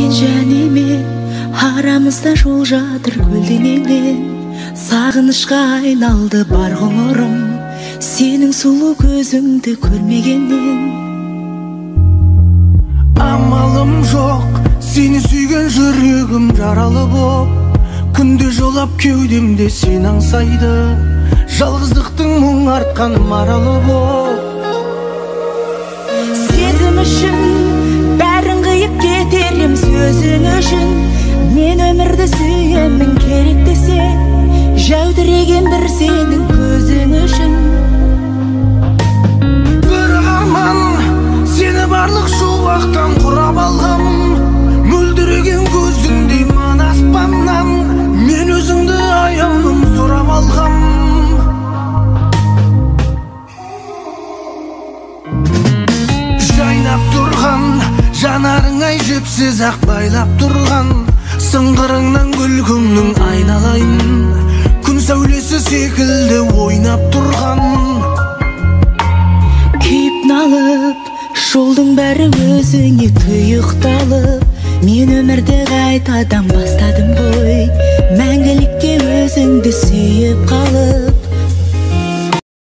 Сен және мен арамызда жол жатыр көлденеңнен. Сағынышқа айналды бар ғұмырым, сенің сұлу көзіңді көрмегеннен. Амалым жоқ, сені сүйген жүрегім жаралы боп, күнде жолап кеудемде сен аңсайды, жалғыздықтың мұң артқан маралы боп. Сезім үшін бәрін қиып кетерім сөзің үшін. Мен өмірді сүйемін керек десе, жәудіреген бір сенің көзің үшін. Бір арман, сені барлық шуақтан құрап алғам, мөлдіреген көзіңдей ман аспаннан, мен өзіңді аяулым сұрап алғам. Жайнап тұрған жанарың ай жіпсіз ақ байлап тұрған, сыңғырыңнан күлкіңнің айналайын, күн сәулесі секілді ойнап тұрған. Күйіп налып жолдың бәрі өзіңе тұйықталып, мен өмірді қайтадан бастадым ғой, мәңгілікке өзіңді сүйіп қалып.